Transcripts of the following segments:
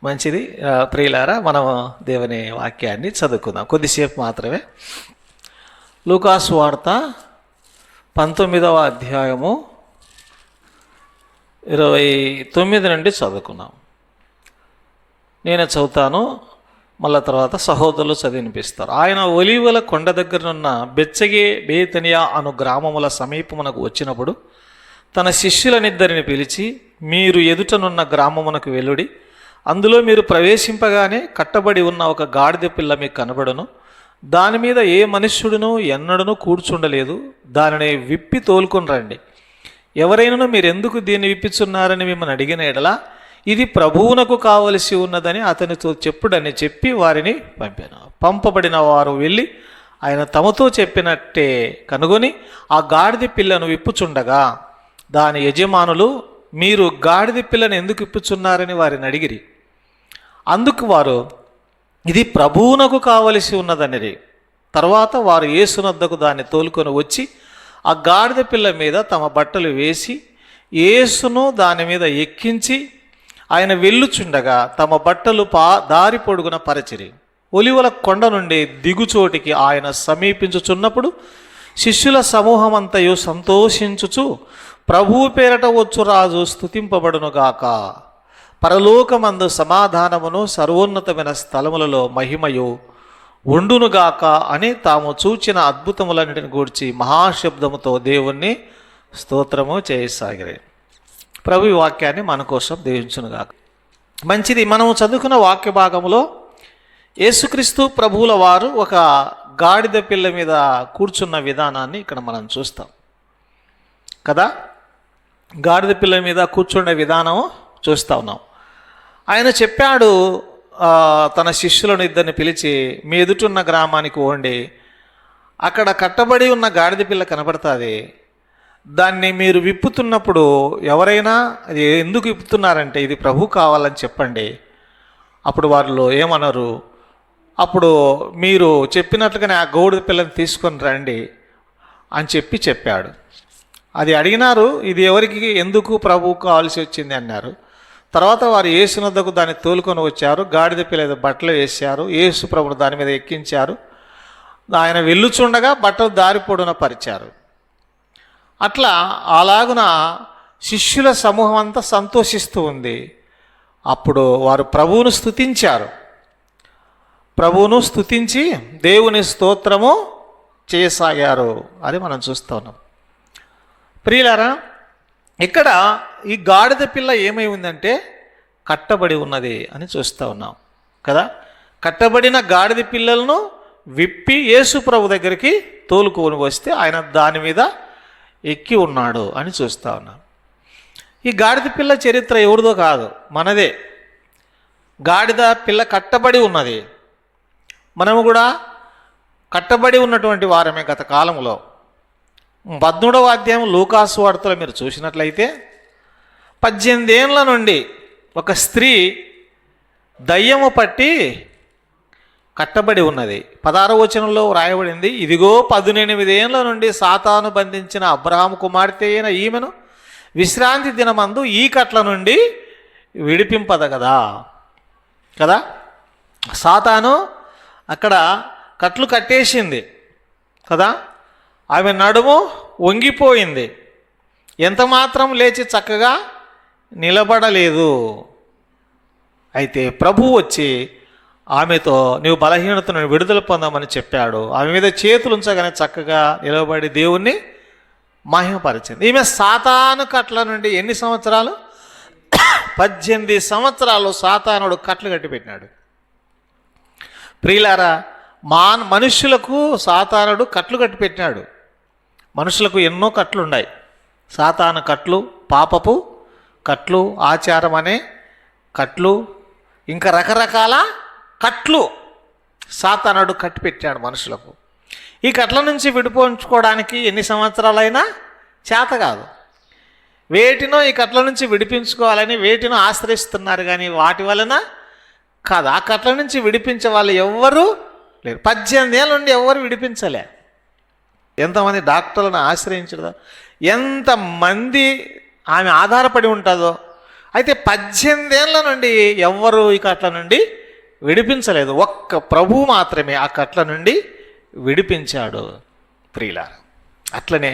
మంచిది. ప్రియులారా, మనం దేవుని వాక్యాన్ని చదువుకుందాం కొద్దిసేపు మాత్రమే. లూకాసు వార్త 19వ అధ్యాయము 29 నుండి చదువుకున్నాం. నేను చదువుతాను, మళ్ళా తర్వాత సహోదరులు చదివినిపిస్తారు. ఆయన ఒలీవల కొండ దగ్గరనున్న బెత్సగే బేతనియా అను గ్రామముల సమీపమునకు వచ్చినప్పుడు తన శిష్యులనిద్దరిని పిలిచి, మీరు ఎదుటనున్న గ్రామమునకు వెళ్ళుడి. అందులో మీరు ప్రవేశింపగానే కట్టబడి ఉన్న ఒక గాడిద పిల్ల మీకు కనబడును. దాని మీద ఏ మనుష్యుడును ఎన్నడను కూర్చుండలేదు. దానిని విప్పి తోలుకొని రండి. ఎవరైనా మీరు ఎందుకు దీన్ని విప్పిస్తున్నారని మిమ్మల్ని అడిగిన ఎడల ఇది ప్రభువునకు కావలసి ఉన్నదని అతనితో చెప్పుడని చెప్పి వారిని పంపాను. పంపబడిన వారు వెళ్ళి ఆయన తమతో చెప్పినట్టే కనుగొని ఆ గాడిద పిల్లను విప్పుచుండగా దాని యజమానులు, మీరు గాడిద పిల్లను ఎందుకు విప్పుచున్నారని వారిని అడిగిరి. అందుకు వారు, ఇది ప్రభువునకు కావలసి ఉన్నదనిరి. తర్వాత వారు యేసునొద్దకు దాన్ని తోలుకొని వచ్చి ఆ గాడిద పిల్ల మీద తమ బట్టలు వేసి యేసును దాని మీద ఎక్కించి ఆయన వెళ్ళుచుండగా తమ బట్టలు దారి పొడుగున పరిచిరి. ఒలివల కొండ నుండి దిగుచోటికి ఆయన సమీపించుచున్నప్పుడు శిష్యుల సమూహమంతయు సంతోషించుచు, ప్రభువు పేరట వచ్చు రాజు స్తుతింపబడునుగాక, పరలోకమందు సమాధానమును సర్వోన్నతమైన స్థలములలో మహిమయు ఉండునుగాక అని తాము చూచిన అద్భుతములన్నిటిని గూర్చి మహాశబ్దముతో దేవుణ్ణి స్తోత్రము చేయసాగిరి. ప్రభు వాక్యాన్ని మన కోసం దీవించునుగాక. మంచిది. మనము చదువుకున్న వాక్య భాగంలో యేసుక్రీస్తు ప్రభువుల వారు ఒక గాడిద పిల్ల మీద కూర్చున్న విధానాన్ని ఇక్కడ మనం చూస్తాం కదా. గాడిద పిల్ల మీద కూర్చుండే విధానం చూస్తూ ఉన్నాం. ఆయన చెప్పాడు తన శిష్యులను ఇద్దరిని పిలిచి, మీ ఎదుటున్న గ్రామానికి పోండి, అక్కడ కట్టబడి ఉన్న గాడిద పిల్ల కనబడుతుంది. దాన్ని మీరు విప్పుతున్నప్పుడు ఎవరైనా అది ఎందుకు విప్పుతున్నారంటే ఇది ప్రభు కావాలని చెప్పండి. అప్పుడు వాళ్ళు ఏమన్నారు, అప్పుడు మీరు చెప్పినట్లుగానే ఆ గాడిద పిల్లని తీసుకొని రండి అని చెప్పాడు. అది అడిగినారు, ఇది ఎవరికి ఎందుకు ప్రభు కావాల్సి వచ్చింది అన్నారు. తర్వాత వారు యేసునొద్దకు దాన్ని తోలుకొని వచ్చారు. గాడిద పిల్ల బట్టలు వేశారు. యేసు ప్రభును దాని మీద ఎక్కించారు. ఆయన వెళ్ళుచుండగా బట్టలు దారి పొడున పరిచారు. అట్లా అలాగున శిష్యుల సమూహం అంతా సంతోషిస్తూ ఉంది. అప్పుడు వారు ప్రభువును స్తుతించారు. ప్రభువును స్తుతించి దేవుని స్తోత్రము చేయసాగారు అని మనం చూస్తూ ఉన్నాం. ప్రియులారా, ఇక్కడ ఈ గాడిద పిల్ల ఏమై ఉందంటే కట్టబడి ఉన్నది అని చూస్తూ ఉన్నాం కదా. కట్టబడిన గాడిద పిల్లలను విప్పి యేసు ప్రభు దగ్గరికి తోలుకొని వస్తే ఆయన దాని మీద ఎక్కి ఉన్నాడు అని చూస్తూ ఉన్నాం. ఈ గాడిద పిల్ల చరిత్ర ఎవరిదో కాదు, మనదే. గాడిద పిల్ల కట్టబడి ఉన్నది. మనము కూడా కట్టబడి ఉన్నటువంటి వారమే. గత కాలంలో 18వ అధ్యాయం లూకాసు వార్తలో మీరు చూసినట్లయితే 18 ఏళ్ళ నుండి ఒక స్త్రీ దయ్యము పట్టి కట్టబడి ఉన్నది. 16వ వచనంలో వ్రాయబడింది, ఇదిగో 18 ఏళ్ళ నుండి సాతాను బంధించిన అబ్రహాము కుమార్తె అయిన ఈమెను విశ్రాంతి దినమందు ఈ కట్ల నుండి విడిపింపదగదా కదా. సాతాను అక్కడ కట్లు కట్టేసింది కదా. ఆమె నడుము వంగిపోయింది. ఎంత మాత్రం లేచి చక్కగా నిలబడలేదు. అయితే ప్రభువు వచ్చి ఆమెతో నీవు బలహీనతను విడుదల పొందామని చెప్పాడు. ఆమె మీద చేతులు ఉంచగానే చక్కగా నిలబడి దేవుణ్ణి మహిమపరిచింది. ఈమె సాతాను కట్ల నుండి ఎన్ని సంవత్సరాలు? 18 సంవత్సరాలు సాతానుడు కట్లు కట్టిపెట్టినాడు. ప్రియులారా, మనుషులకు సాతానుడు కట్లు కట్టిపెట్టినాడు. మనుషులకు ఎన్నో కట్లు ఉన్నాయి. సాతాను కట్లు, పాపపు కట్లు, ఆచారం అనే కట్లు, ఇంకా రకరకాల కట్లు సాతానుడు కట్టిపెట్టాడు మనుషులకు. ఈ కట్ల నుంచి విడిపించుకోవడానికి ఎన్ని సంవత్సరాలైనా చేత కాదు. వేటినో ఈ కట్ల నుంచి విడిపించుకోవాలని వేటినో ఆశ్రయిస్తున్నారు, కానీ వాటి వలన కాదు. ఆ కట్ల నుంచి విడిపించే వాళ్ళు ఎవ్వరూ లేరు. 18 ఏళ్ళ నుండి ఎవరు విడిపించలే. ఎంతమంది డాక్టర్లను ఆశ్రయించడం, ఎంతమంది ఆమె ఆధారపడి ఉంటుందో అయితే 18 ఏళ్ల నుండి ఎవ్వరూ ఈ కట్ల నుండి విడిపించలేదు. ఒక్క ప్రభువు మాత్రమే ఆ కట్ల నుండి విడిపించాడు ప్రియులారా. అట్లనే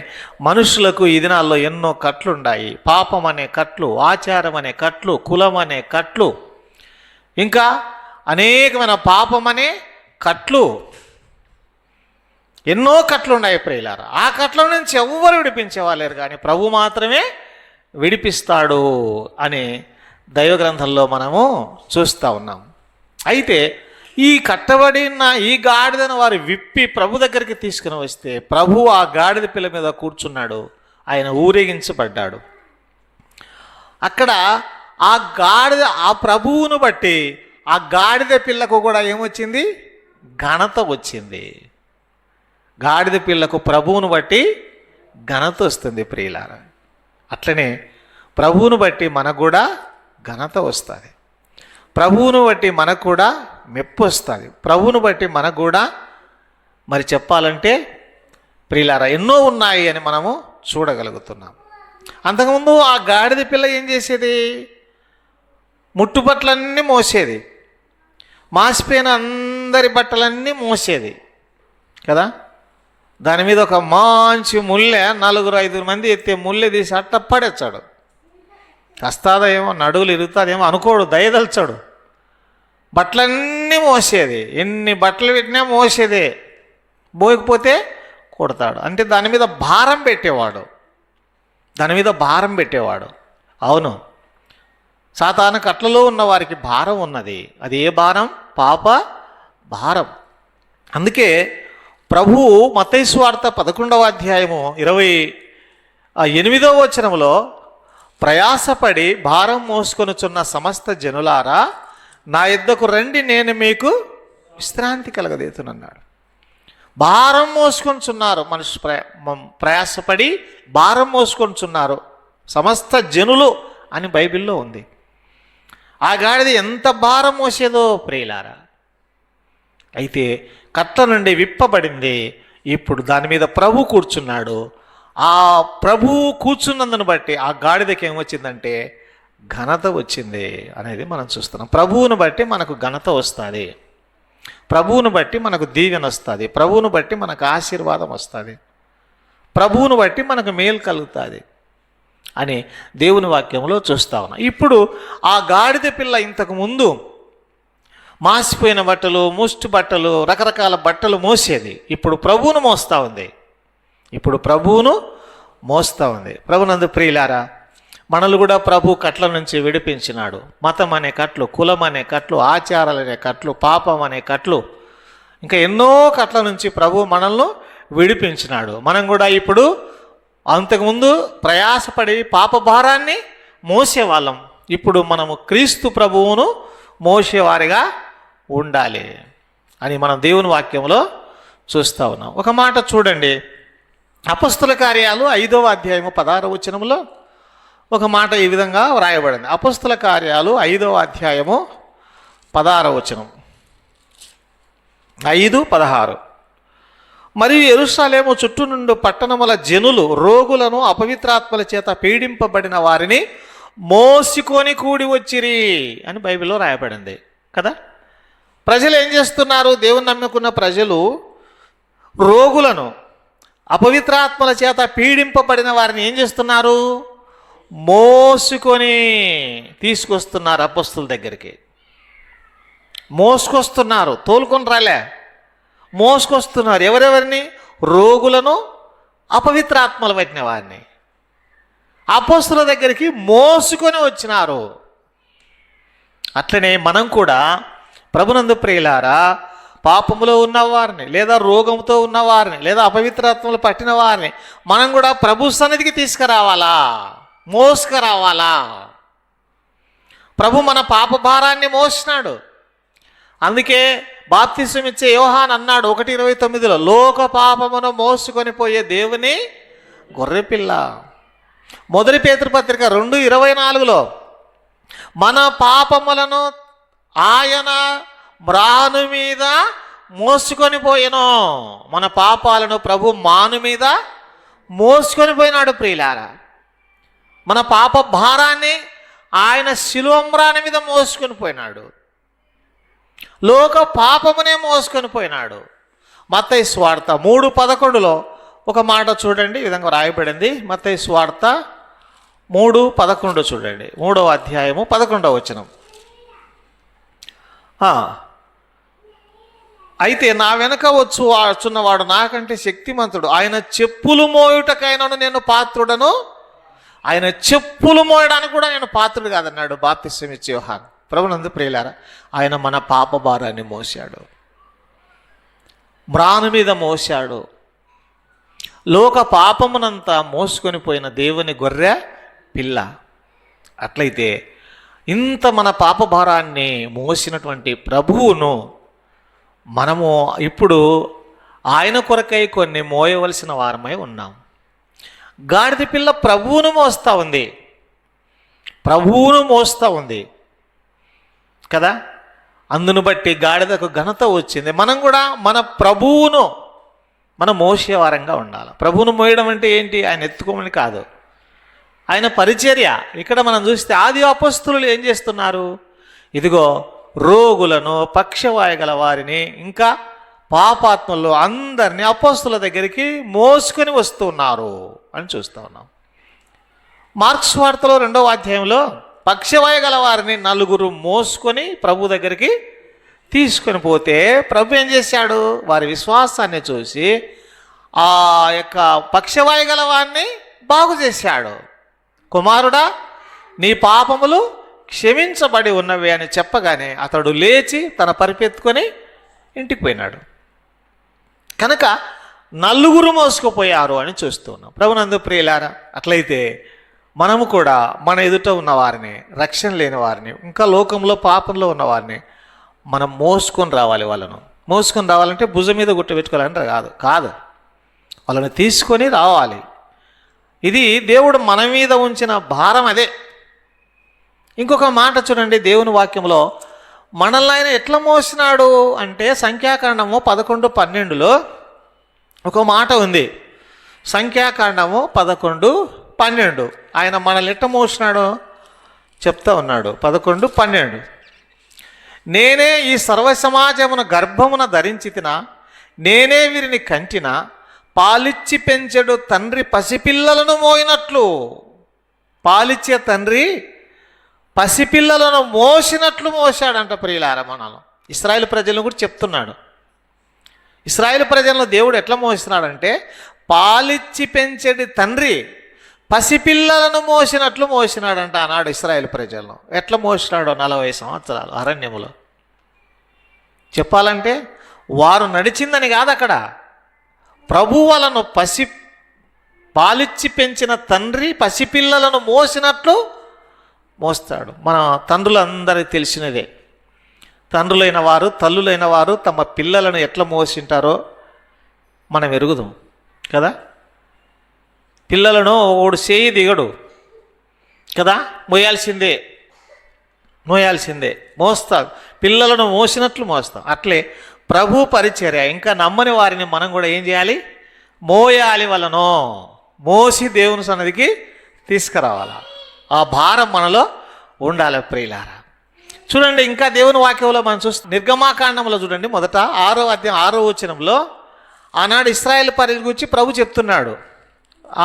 మనుషులకు ఈ దినాల్లో ఎన్నో కట్లు ఉన్నాయి. పాపం అనే కట్లు, ఆచారం అనే కట్లు, కులం అనే కట్లు, ఇంకా అనేకమైన పాపం అనే కట్లు, ఎన్నో కట్లు ఉన్నాయి ప్రియులారా. ఆ కట్ల నుంచి ఎవ్వరు విడిపించేవాళ్ళేరు, కానీ ప్రభు మాత్రమే విడిపిస్తాడు అని దైవ గ్రంథంలో మనము చూస్తూ ఉన్నాం. అయితే ఈ కట్టబడిన ఈ గాడిదను వారు విప్పి ప్రభు దగ్గరికి తీసుకుని వస్తే ప్రభు ఆ గాడిద పిల్ల మీద కూర్చున్నాడు, ఆయన ఊరేగించబడ్డాడు. అక్కడ ఆ గాడిద, ఆ ప్రభువును బట్టి ఆ గాడిద పిల్లకు కూడా ఏమొచ్చింది? ఘనత వచ్చింది. గాడిద పిల్లకు ప్రభువును బట్టి ఘనత వస్తుంది ప్రియులారా. అట్లనే ప్రభువును బట్టి మనకు కూడా ఘనత వస్తుంది. ప్రభువును బట్టి మనకు కూడా మెప్పు వస్తుంది. ప్రభువును బట్టి మనకు కూడా మరి చెప్పాలంటే ప్రియులారా ఎన్నో ఉన్నాయి అని మనము చూడగలుగుతున్నాం. అంతకుముందు ఆ గాడిద పిల్ల ఏం చేసేది? ముట్టుబట్టలన్నీ మోసేది, మాసిపోయిన అందరి బట్టలన్నీ మోసేది కదా. దాని మీద ఒక మంచి ముల్లె, 4-5 మంది ఎత్తే ముల్లె తీసి అట్ట పడేచ్చాడు. కస్తాదేమో, నడువులు ఇరుగుతాదేమో అనుకోడు, దయదల్చాడు. బట్టలన్నీ మోసేది, ఎన్ని బట్టలు పెట్టినా మోసేదే, మోయకపోతే కొడతాడు. అంటే దాని మీద భారం పెట్టేవాడు, దాని మీద భారం పెట్టేవాడు. అవును, సాతాను కట్లలో ఉన్న వారికి భారం ఉన్నది. అది ఏ భారం? పాప భారం. అందుకే ప్రభువు మత్తయి సువార్త 11వ అధ్యాయము 28వ వచనంలో ప్రయాసపడి భారం మోసుకొనుచున్న సమస్త జనులారా నా యొద్దకు రండి, నేను మీకు విశ్రాంతి కలగజేతునన్నాడు. భారం మోసుకొనుచున్నారు మనుషు, ప్రయాసపడి భారం మోసుకొనుచున్నారు సమస్త జనులు అని బైబిల్లో ఉంది. ఆ గాడిద ఎంత భారం మోసేదో ప్రియులారా. అయితే కట్ల నుండి విప్పబడింది, ఇప్పుడు దాని మీద ప్రభు కూర్చున్నాడు. ఆ ప్రభువు కూర్చున్నందును బట్టి ఆ గాడిదకి ఏమొచ్చిందంటే ఘనత వచ్చింది అనేది మనం చూస్తున్నాం. ప్రభువును బట్టి మనకు ఘనత వస్తుంది, ప్రభువును బట్టి మనకు దీవెన వస్తుంది, ప్రభువును బట్టి మనకు ఆశీర్వాదం వస్తుంది, ప్రభువును బట్టి మనకు మేలు కలుగుతుంది అని దేవుని వాక్యంలో చూస్తా ఉన్నాం. ఇప్పుడు ఆ గాడిద పిల్ల ఇంతకు ముందు మాసిపోయిన బట్టలు, ముష్టి బట్టలు, రకరకాల బట్టలు మోసేది. ఇప్పుడు ప్రభువును మోస్తూ ఉంది, ఇప్పుడు ప్రభువును మోస్తూ ఉంది. ప్రభునందు ప్రియులారా, మనల్ని కూడా ప్రభు కట్ల నుంచి విడిపించినాడు. మతం అనే కట్లు, కులం అనే కట్లు, ఆచారాలు అనే కట్లు, పాపం అనే కట్లు, ఇంకా ఎన్నో కట్ల నుంచి ప్రభు మనల్ని విడిపించినాడు. మనం కూడా ఇప్పుడు అంతకుముందు ప్రయాసపడి పాప భారాన్ని మోసేవాళ్ళం, ఇప్పుడు మనము క్రీస్తు ప్రభువును మోసేవారిగా ఉండాలి అని మనం దేవుని వాక్యంలో చూస్తూ ఉన్నాం. ఒక మాట చూడండి, అపొస్తల కార్యాలు 5వ అధ్యాయము 16వ వచనంలో ఒక మాట ఈ విధంగా వ్రాయబడింది. అపొస్తల కార్యాలు 5వ అధ్యాయము 16వ వచనం, 5:16. మరియు యెరూషలేము చుట్టూ నుండి పట్టణముల జనులు రోగులను, అపవిత్రాత్మల చేత పీడింపబడిన వారిని మోసుకొని కూడి వచ్చిరి అని బైబిల్లో రాయబడింది కదా. ప్రజలు ఏం చేస్తున్నారు? దేవుని నమ్ముకున్న ప్రజలు రోగులను, అపవిత్రాత్మల చేత పీడింపబడిన వారిని ఏం చేస్తున్నారు? మోసుకొని తీసుకొస్తున్నారు అపొస్తలుల దగ్గరికి. మోసుకొస్తున్నారు, తోలుకొని రాలే, మోసుకొస్తున్నారు. ఎవరెవరిని? రోగులను, అపవిత్రాత్మలు పట్టిన వారిని అపొస్తలుల దగ్గరికి మోసుకొని వచ్చినారు. అట్లనే మనం కూడా ప్రభునందు ప్రియులారా, పాపములో ఉన్నవారిని, లేదా రోగంతో ఉన్నవారిని, లేదా అపవిత్రాత్మలు పట్టిన వారిని మనం కూడా ప్రభు సన్నిధికి తీసుకురావాలా, మోసుకురావాలా. ప్రభు మన పాప భారాన్ని మోసినాడు. అందుకే బాప్తిసం ఇచ్చే యోహాన్ అన్నాడు 1:29లో, లోక పాపమును మోసుకొని పోయే దేవుని గొర్రెపిల్ల. మొదటి పేతురు పత్రిక 2:24లో, మన పాపములను ఆయన మ్రాను మీద మోసుకొని పోయెను. మన పాపాలను ప్రభు మాను మీద మోసుకొని పోయినాడు ప్రియులారా. మన పాప భారాన్ని ఆయన శిలువమ్రాని మీద మోసుకొని పోయినాడు, లోక పాపమునే మోసుకొని పోయినాడు. మత్తయి సువార్త 3:11 ఒక మాట చూడండి, ఈ విధంగా రాయబడింది. మత్తయి సువార్త 3:11 చూడండి, 3వ అధ్యాయము 11వ వచనం. అయితే నా వెనక వచ్చున్నవాడు నాకంటే శక్తిమంతుడు, ఆయన చెప్పులు మోయుటకైనను నేను పాత్రుడను. ఆయన చెప్పులు మోయడానికి కూడా నేను పాత్రుడు కాదన్నాడు బాప్తిస్మం ఇచ్చే యోహాను. ప్రభునందు ప్రియులారా, ఆయన మన పాప భారాన్ని మోసాడు, మ్రాను మీద మోసాడు. లోక పాపమునంతా మోసుకొని పోయిన దేవుని గొర్రె పిల్ల. అట్లయితే ఇంత మన పాప భారాన్ని మోసినటువంటి ప్రభువును మనము ఇప్పుడు ఆయన కొరకై కొన్ని మోయవలసిన వారమై ఉన్నాం. గాడిద పిల్ల ప్రభువును మోస్తూ ఉంది, ప్రభువును మోస్తూ ఉంది కదా. అందును బట్టి గాడిదకు ఘనత వచ్చింది. మనం కూడా మన ప్రభువును మనం మోసేవారంగా ఉండాలి. ప్రభువును మోయడం అంటే ఏంటి? ఆయన ఎత్తుకోమని కాదు, ఆయన పరిచర్య. ఇక్కడ మనం చూస్తే ఆది అపొస్తలులు ఏం చేస్తున్నారు? ఇదిగో రోగులను, పక్షవాయు గల వారిని, ఇంకా పాపాత్మలు అందరినీ అపొస్తలుల దగ్గరికి మోసుకొని వస్తున్నారు అని చూస్తూ ఉన్నాం. మార్క్స్ వార్తలో 2వ అధ్యాయంలో పక్షవాయు గల వారిని 4 మోసుకొని ప్రభు దగ్గరికి తీసుకొని పోతే ప్రభు ఏం చేశాడు? వారి విశ్వాసాన్ని చూసి ఆ యొక్క పక్షవాయు గల వారిని బాగు చేశాడు. కుమారుడా, నీ పాపములు క్షమించబడి ఉన్నవి అని చెప్పగానే అతడు లేచి తన పరిపెత్తుకొని ఇంటికి పోయినాడు. కనుక 4 మోసుకుపోయారు అని చూస్తున్నాం. ప్రభునందు ప్రియులారా, అట్లయితే మనము కూడా మన ఎదుట ఉన్న వారిని, రక్షణ లేని వారిని, ఇంకా లోకంలో పాపంలో ఉన్న వారిని మనం మోసుకొని రావాలి. వాళ్ళను మోసుకొని రావాలంటే భుజం మీద గుట్టబెట్టుకోవాలంటే కాదు, వాళ్ళని తీసుకొని రావాలి. ఇది దేవుడు మన మీద ఉంచిన భారం అదే. ఇంకొక మాట చూడండి, దేవుని వాక్యంలో మనల్ని ఆయన ఎట్లా మోసినాడు అంటే సంఖ్యాకాండము 11:12 ఒక మాట ఉంది. సంఖ్యాకాండము 11:12 ఆయన మనల్ని ఎట్లా మోసినాడో చెప్తా ఉన్నాడు. 11:12 నేనే ఈ సర్వసమాజమున గర్భమున ధరించితిన, నేనే వీరిని కంటిన, పాలిచ్చి పెంచెడు తండ్రి పసిపిల్లలను మోయినట్లు. పాలిచ్చే తండ్రి పసిపిల్లలను మోసినట్లు మోసాడంట. ప్రియులారా, మనలో ఇశ్రాయేలు ప్రజలను కూడా చెప్తున్నాడు. ఇశ్రాయేలు ప్రజలను దేవుడు ఎట్లా మోసినాడంటే పాలిచ్చి పెంచెడి తండ్రి పసిపిల్లలను మోసినట్లు మోసినాడంట ఆనాడు ఇశ్రాయేలు ప్రజలను. ఎట్లా మోసినాడో 40 సంవత్సరాలు అరణ్యములో. చెప్పాలంటే వారు నడిచిందని కాదు, అక్కడ ప్రభు వాళ్ళను పాలిచ్చి పెంచిన తండ్రి పసిపిల్లలను మోసినట్లు మోస్తాడు. మన తండ్రులందరికీ తెలిసినదే. తండ్రులైన వారు, తల్లులైన వారు తమ పిల్లలను ఎట్లా మోసింటారో మనం ఎరుగుదాం కదా. పిల్లలను ఒకడు చేయి దిగడు కదా, మోయాల్సిందే మోస్తాడు. పిల్లలను మోసినట్లు మోస్తాం. అట్లే ప్రభు పరిచర్య. ఇంకా నమ్మని వారిని మనం కూడా ఏం చేయాలి? మోయాలి. వాళ్ళను మోసి దేవుని సన్నిధికి తీసుకురావాలి. ఆ భారం మనలో ఉండాలి. ప్రియులారా, చూడండి, ఇంకా దేవుని వాక్యంలో మనం చూస్తే నిర్గమాకాండంలో చూడండి, మొదట 6వ అధ్యాయం 6వ వచనంలో ఆనాడు ఇశ్రాయేల్ ప్రజల గురించి ప్రభు చెప్తున్నాడు.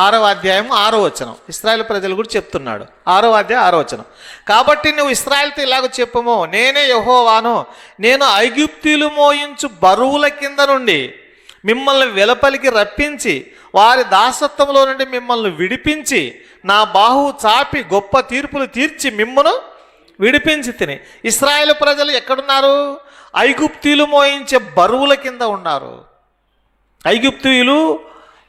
6వ అధ్యాయం 6వ వచనం ఇశ్రాయేల్ ప్రజల గురించి చెప్తున్నాడు. 6వ అధ్యాయం 6వ వచనం కాబట్టి నువ్వు ఇశ్రాయేల్తో ఇలాగ చెప్పుము, నేనే యెహోవాను, నేను ఐగుప్తీయులు మోయించు బరువుల కింద నుండి మిమ్మల్ని వెలుపలికి రప్పించి వారి దాసత్వంలో నుండి మిమ్మల్ని విడిపించి నా బాహువు చాపి గొప్ప తీర్పులు తీర్చి మిమ్మను విడిపించి తిని. ఇశ్రాయేలు ప్రజలు ఎక్కడున్నారు? ఐగుప్తీయులు మోయించే బరువుల కింద ఉన్నారు. ఐగుప్తీయులు,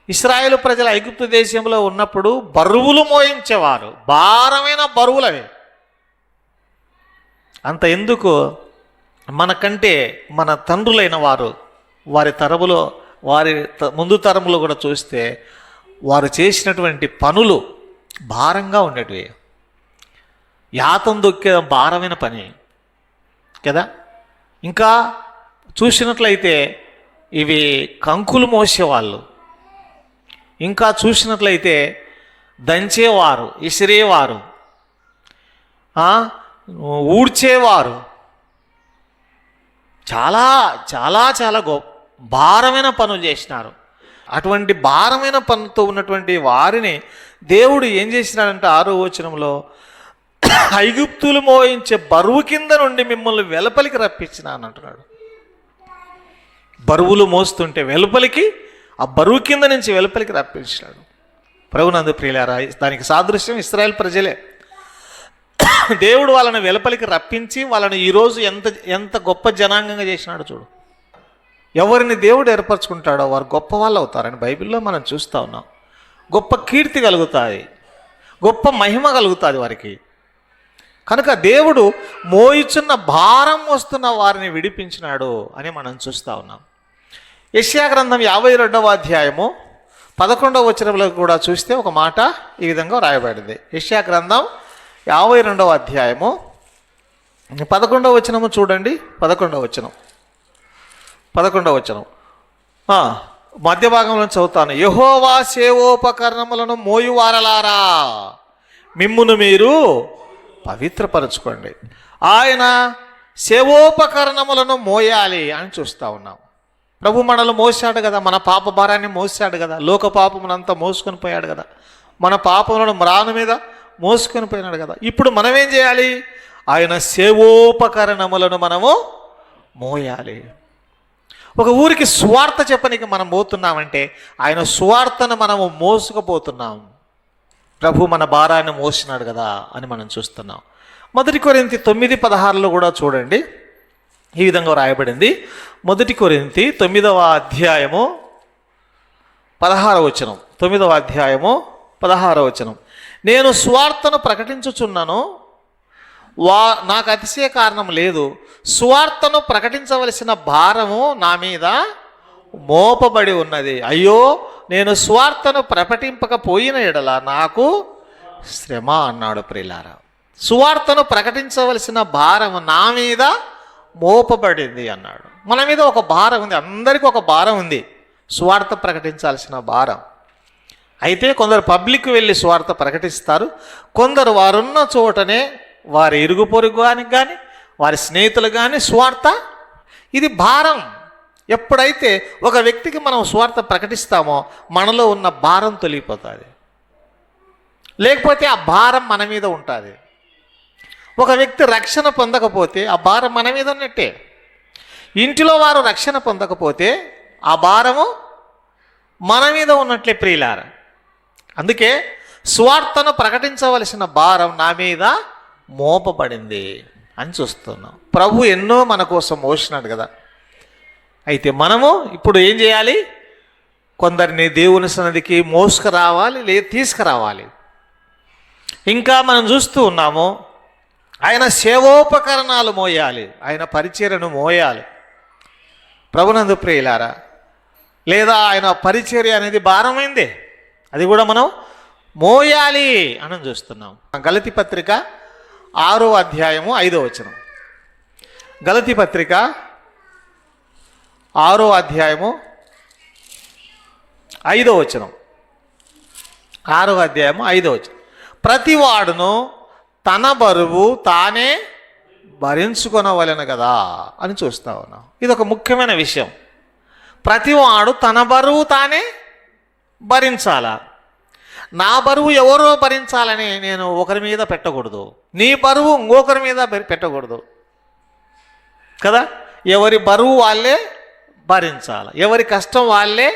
ఇశ్రాయేలు ప్రజలు ఐగుప్తు దేశంలో ఉన్నప్పుడు బరువులు మోయించేవారు. భారమైన బరువులవి. అంత ఎందుకు, మనకంటే మన తండ్రులైన వారు, వారి తరములో, వారి ముందు తరములో కూడా చూస్తే వారు చేసినటువంటి పనులు భారంగా ఉండేటివి. యాతం దొక్కే భారమైన పని కదా. ఇంకా చూసినట్లయితే ఇవి కంకులు మోసేవాళ్ళు. ఇంకా చూసినట్లయితే దంచేవారు, ఇసిరేవారు. ఊడ్చేవారు, చాలా చాలా చాలా భారమైన పనులు చేసినారు. అటువంటి భారమైన పనులతో ఉన్నటువంటి వారిని దేవుడు ఏం చేసినాడంటే 6వ వచనంలో, ఐగుప్తులు మోయించే బరువు కింద నుండి మిమ్మల్ని వెలుపలికి రప్పించినాను అంటున్నాడు. బరువులు మోస్తుంటే వెలుపలికి, ఆ బరువు కింద నుంచి వెలుపలికి రప్పించినాడు. ప్రభునందు ప్రియులారా, దానికి సాదృశ్యం ఇశ్రాయేల్ ప్రజలే. దేవుడు వాళ్ళని వెలుపలికి రప్పించి వాళ్ళని ఈరోజు ఎంత ఎంత గొప్ప జనాంగంగా చేసినాడు చూడు. ఎవరిని దేవుడు ఏర్పరచుకుంటాడో వారు గొప్ప వాళ్ళు అవుతారని బైబిల్లో మనం చూస్తూ ఉన్నాం. గొప్ప కీర్తి కలుగుతుంది, గొప్ప మహిమ కలుగుతుంది వారికి. కనుక దేవుడు మోయిచున్న భారం మోస్తున్న వారిని విడిపించినాడు అని మనం చూస్తూ ఉన్నాం. యెషయా గ్రంథం 52వ అధ్యాయము 11వ వచనంలో కూడా చూస్తే ఒక మాట ఈ విధంగా రాయబడింది. యెషయా గ్రంథం 52వ అధ్యాయము 11వ వచనము చూడండి. 11వ వచనం మధ్య భాగంలో చదువుతాను. యెహోవా సేవోపకరణములను మోయువారలారా, మిమ్మును మీరు పవిత్రపరచుకోండి. ఆయన సేవోపకరణములను మోయాలి అని చూస్తూ ఉన్నాం. ప్రభు మనల్ని మోసాడు కదా, మన పాప భారాన్ని మోసాడు కదా, లోక పాపమునంతా మోసుకొని పోయాడు కదా, మన పాపములను మ్రాను మీద మోసుకొని పోయినాడు కదా. ఇప్పుడు మనం ఏం చేయాలి? ఆయన సేవోపకరణములను మనము మోయాలి. ఒక ఊరికి సువార్త చెప్పనికి మనం పోతున్నామంటే ఆయన సువార్తను మనము మోసుకుపోతున్నాం. ప్రభు మన భారాన్ని మోసినాడు కదా అని మనం చూస్తున్నాం. 1 కొరింథీ 9:16 కూడా చూడండి, ఈ విధంగా రాయబడింది. 1 కొరింథీ 9వ అధ్యాయము 16వ వచనం. 9వ అధ్యాయము 16వ వచనం. నేను సువార్తను ప్రకటించుచున్నాను, నాకు అతిశయ కారణం లేదు. సువార్తను ప్రకటించవలసిన భారము నా మీద మోపబడి ఉన్నది. అయ్యో, నేను సువార్తను ప్రకటింపకపోయిన ఎడల నాకు శ్రమ అన్నాడు. ప్రియులారా, సువార్తను ప్రకటించవలసిన భారం నా మీద మోపబడింది అన్నాడు. మన మీద ఒక భారం ఉంది, అందరికీ ఒక భారం ఉంది, సువార్త ప్రకటించాల్సిన భారం. అయితే కొందరు పబ్లిక్ వెళ్ళి సువార్త ప్రకటిస్తారు, కొందరు వారున్న చోటనే వారి ఇరుగు పొరుగు కానీ వారి స్నేహితులు కానీ సువార్త, ఇది భారం. ఎప్పుడైతే ఒక వ్యక్తికి మనం సువార్త ప్రకటిస్తామో మనలో ఉన్న భారం తొలగిపోతుంది, లేకపోతే ఆ భారం మన మీద ఉంటుంది. ఒక వ్యక్తి రక్షణ పొందకపోతే ఆ భారం మన మీద ఉన్నట్టే. ఇంటిలో వారు రక్షణ పొందకపోతే ఆ భారము మన మీద ఉన్నట్లే. ప్రియులారా, అందుకే సువార్తను ప్రకటించవలసిన భారం నా మీద మోపబడింది అని చూస్తున్నాం. ప్రభు ఎన్నో మన కోసం మోసినాడు కదా. అయితే మనము ఇప్పుడు ఏం చేయాలి? కొందరిని దేవుని సన్నిధికి మోసుకురావాలి, తీసుకురావాలి. ఇంకా మనం చూస్తూ ఉన్నాము, ఆయన సేవోపకరణాలు మోయాలి, ఆయన పరిచర్యను మోయాలి. ప్రభునందు ప్రియులారా, లేదా ఆయన పరిచర్య అనేది భారమైంది, అది కూడా మనం మోయాలి అని చూస్తున్నాం. గలతీ పత్రిక 6వ అధ్యాయము 5వ వచనం. గలతీ పత్రిక 6వ అధ్యాయము 5వ వచనం. 6వ అధ్యాయము 5వ వచనం. ప్రతివాడును తన బరువు తానే భరించుకొనవలెను కదా అని చూస్తా ఉన్నాం. ఇది ఒక ముఖ్యమైన విషయం. ప్రతివాడు తన బరువు తానే భరించాలా. నా బరువు ఎవరో భరించాలని నేను ఒకరి మీద పెట్టకూడదు, నీ బరువు ఇంకొకరి మీద పెట్టకూడదు కదా. ఎవరి బరువు వాళ్ళే భరించాల, ఎవరి కష్టం వాళ్ళే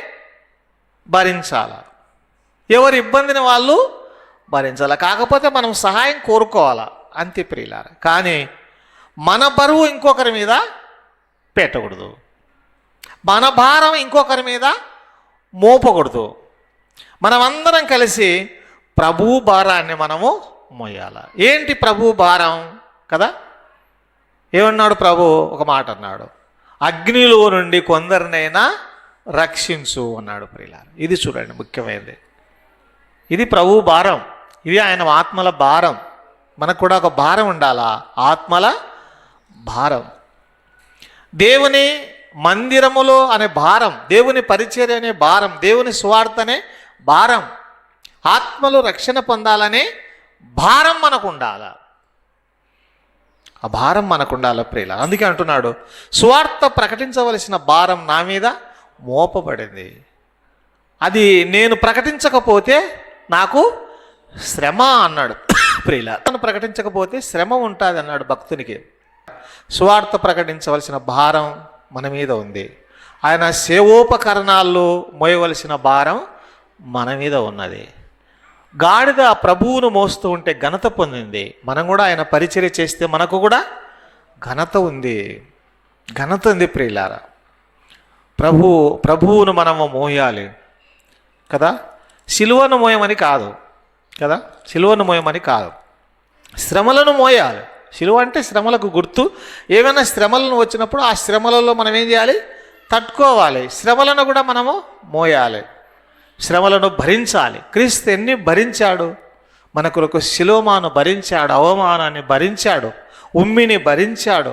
భరించాల, ఎవరి ఇబ్బందిని వాళ్ళు భరించాలి. కాకపోతే మనం సహాయం కోరుకోవాలా, అంతే ప్రియులారా. కానీ మన బరువు ఇంకొకరి మీద పెట్టకూడదు, మన భారం ఇంకొకరి మీద మోపకూడదు. మనమందరం కలిసి ప్రభు భారాన్ని మనము మోయాల. ఏంటి ప్రభు భారం కదా? ఏమన్నాడు ప్రభు? ఒక మాట అన్నాడు, అగ్నిలో నుండి కొందరినైనా రక్షించు అన్నాడు. ప్రియులారా, ఇది చూడండి ముఖ్యమైనది. ఇది ప్రభు భారం, ఇది ఆయన ఆత్మల భారం. మనకు కూడా ఒక భారం ఉండాలా, ఆత్మల భారం. దేవుని మందిరములో అనే భారం, దేవుని పరిచర్య అనే భారం, దేవుని సువార్త అనే భారం, ఆత్మలు రక్షణ పొందాలనే భారం మనకు ఉండాల. ఆ భారం మనకు ఉండాలి ప్రియుల. అందుకే అంటున్నాడు, సువార్త ప్రకటించవలసిన భారం నా మీద మోపబడింది. అది నేను ప్రకటించకపోతే నాకు శ్రమ అన్నాడు ప్రియుల. తను ప్రకటించకపోతే శ్రమ ఉంటుంది అన్నాడు భక్తునికి. సువార్త ప్రకటించవలసిన భారం మన మీద ఉంది. ఆయన సేవోపకరణాల్లో మోయవలసిన భారం మన మీద ఉన్నది. గాడిద ప్రభువును మోస్తూ ఉంటే ఘనత పొందింది. మనం కూడా ఆయన పరిచర్య చేస్తే మనకు కూడా ఘనత ఉంది. ఘనత ఉంది ప్రియులారా. ప్రభువును మనము మోయాలి కదా. సిలువను మోయమని కాదు కదా, సిలువను మోయమని కాదు, శ్రమలను మోయాలి. సిలువ అంటే శ్రమలకు గుర్తు. ఏమైనా శ్రమలను వచ్చినప్పుడు ఆ శ్రమలలో మనం ఏం చేయాలి? తట్టుకోవాలి. శ్రమలను కూడా మనము మోయాలి, శ్రమలను భరించాలి. క్రీస్తు ఎన్ని భరించాడు? మన కొరకు శిలోమాను భరించాడు, అవమానాన్ని భరించాడు, ఉమ్మిని భరించాడు,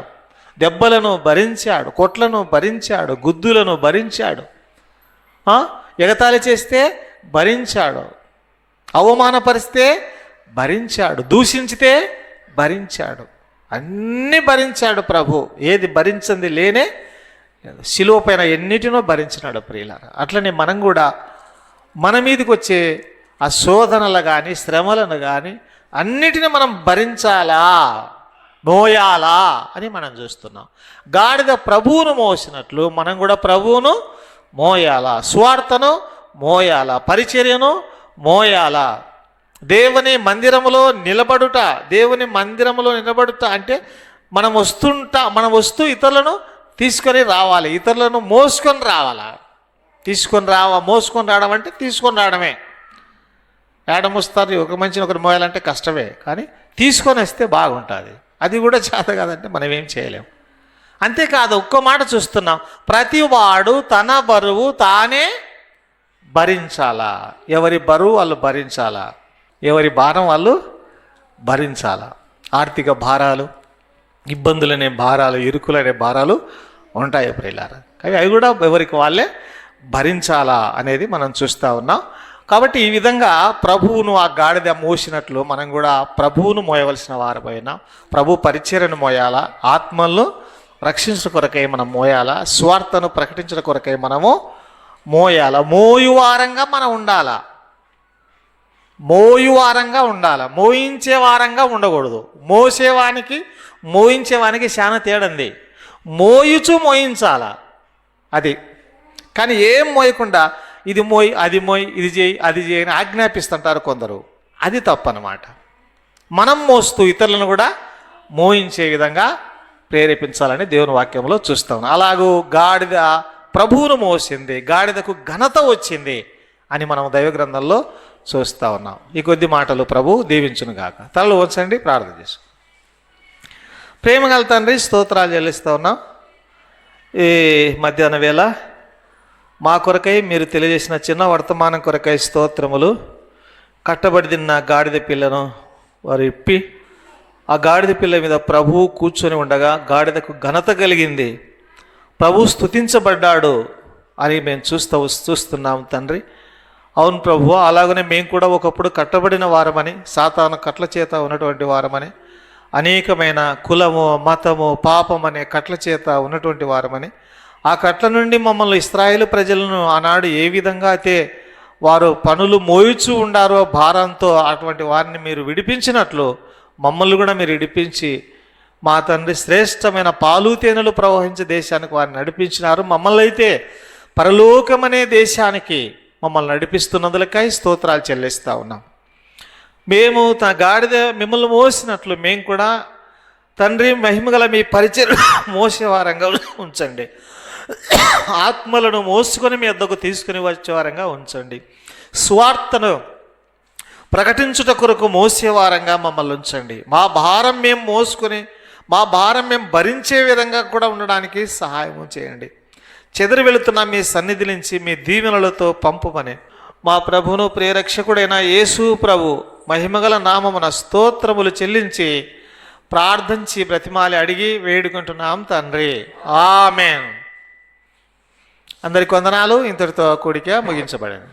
దెబ్బలను భరించాడు, కొట్లను భరించాడు, గుద్దులను భరించాడు, ఎగతాళి చేస్తే భరించాడు, అవమానపరిస్తే భరించాడు, దూషించితే భరించాడు, అన్నీ భరించాడు ప్రభు. ఏది భరించింది లేనే శిలువ పైన ఎన్నిటినో భరించినాడు ప్రియులారా. అట్లనే మనం కూడా మన మీదకి వచ్చే ఆ శోధనలు కానీ శ్రమలను కానీ అన్నిటిని మనం భరించాలా, మోయాలా అని మనం చూస్తున్నాం. గాడిద ప్రభువును మోసినట్లు మనం కూడా ప్రభువును మోయాలా, స్వార్థను మోయాలా, పరిచర్యను మోయాలా. దేవుని మందిరములో నిలబడుట, దేవుని మందిరములో నిలబడుట అంటే మనం వస్తూ ఇతరులను తీసుకొని రావాలి, ఇతరులను మోసుకొని రావాలా. మోసుకొని రావడం అంటే తీసుకొని రావడమే. ఏడమొస్తారు ఒక మంచిని ఒకరు మోయాలంటే కష్టమే, కానీ తీసుకొని వస్తే బాగుంటుంది. అది కూడా చేత కాదంటే మనం ఏం చేయలేం. అంతేకాదు, ఒక్క మాట చూస్తున్నాం, ప్రతివాడు తన బరువు తానే భరించాలా. ఎవరి బరువు వాళ్ళు భరించాలా, ఎవరి భారం వాళ్ళు భరించాలా. ఆర్థిక భారాలు, ఇబ్బందులనే భారాలు, ఇరుకులనే భారాలు ఉంటాయి ప్రియులారా. కానీ అవి కూడా ఎవరికి వాళ్ళే భరించాలా అనేది మనం చూస్తూ ఉన్నాం. కాబట్టి ఈ విధంగా ప్రభువును ఆ గాడిద మోసినట్లు మనం కూడా ప్రభువును మోయవలసిన వారమైనా, ప్రభు పరిచర్యను మోయాలా, ఆత్మలను రక్షించడం కొరకై మనం మోయాలా, స్వార్థను ప్రకటించడం కొరకై మనము మోయాలా. మోయువారంగా మనం ఉండాలా, మోయువారంగా ఉండాలా, మోయించే వారంగా ఉండకూడదు. మోయించేవానికి చాలా తేడంది. మోయించాలా అది. కానీ ఏం మోయకుండా ఇది మోయి, అది మోయి, ఇది చేయి, అది చేయి అని ఆజ్ఞాపిస్తుంటారు కొందరు. అది తప్పనమాట. మనం మోస్తూ ఇతరులను కూడా మోయించే విధంగా ప్రేరేపించాలని దేవుని వాక్యంలో చూస్తాం. అలాగూ గాడిద ప్రభువును మోసింది, గాడిదకు ఘనత వచ్చింది అని మనం దైవ గ్రంథంలో చూస్తూ ఉన్నాం. ఈ కొద్ది మాటలు ప్రభు దీవించును గాక. తలలు వంచండి, ప్రార్థన చేసు. ప్రేమగల తండ్రి, స్తోత్రాలు చెల్లిస్తూ ఉన్నాం. ఈ మధ్యాహ్న వేళ మా కొరకై మీరు తెలియజేసిన చిన్న వర్తమానం కొరకై స్తోత్రములు. కట్టబడి తిన్న గాడిద పిల్లను వారు ఇప్పి ఆ గాడిద పిల్ల మీద ప్రభువు కూర్చొని ఉండగా గాడిదకు ఘనత కలిగింది, ప్రభు స్తుతించబడ్డాడు అని మేము చూస్తున్నాం తండ్రి. అవును ప్రభు, అలాగనే మేము కూడా ఒకప్పుడు కట్టబడిన వారమని, సాతాను కట్ల చేత ఉన్నటువంటి వారమని, అనేకమైన కులము, మతము, పాపం అనే కట్ల చేత ఉన్నటువంటి వారమని, ఆ కట్ల నుండి మమ్మల్ని ఇశ్రాయేలు ప్రజలను ఆనాడు ఏ విధంగా అయితే వారు పనులు మోయిచూ ఉండారో భారంతో, అటువంటి వారిని మీరు విడిపించినట్లు మమ్మల్ని కూడా మీరు విడిపించి మా తండ్రి శ్రేష్టమైన పాలు తేనెలు ప్రవహించే దేశానికి వారిని నడిపించినారు. మమ్మల్ని అయితే పరలోకమనే దేశానికి మమ్మల్ని నడిపిస్తున్నందులకై స్తోత్రాలు చెల్లిస్తూ ఉన్నాం. మేము గాడిద మిమ్మల్ని మోసినట్లు మేము కూడా తండ్రి మహిమగల మీ పరిచయం మోసేవారంగా ఉంచండి. ఆత్మలను మోసుకొని మీ వద్దకు తీసుకుని వచ్చేవారంగా ఉంచండి. స్వార్థను ప్రకటించుట కొరకు మోసేవారంగా మమ్మల్ని ఉంచండి. మా భారం మేము మోసుకొని, మా భారం మేము భరించే విధంగా కూడా ఉండడానికి సహాయం చేయండి. చెదరి వెళుతున్న మీ సన్నిధి నుంచి మీ దీవెనలతో పంపుమని మా ప్రభువును ప్రియరక్షకుడైన యేసు ప్రభు మహిమగల నామమున స్తోత్రములు చెల్లించి ప్రార్థించి బ్రతిమాలి అడిగి వేడుకుంటున్నాం తండ్రి. ఆమేన్. అందరికి వందనాలు. ఇంతటితో కూడిక ముగించబడింది.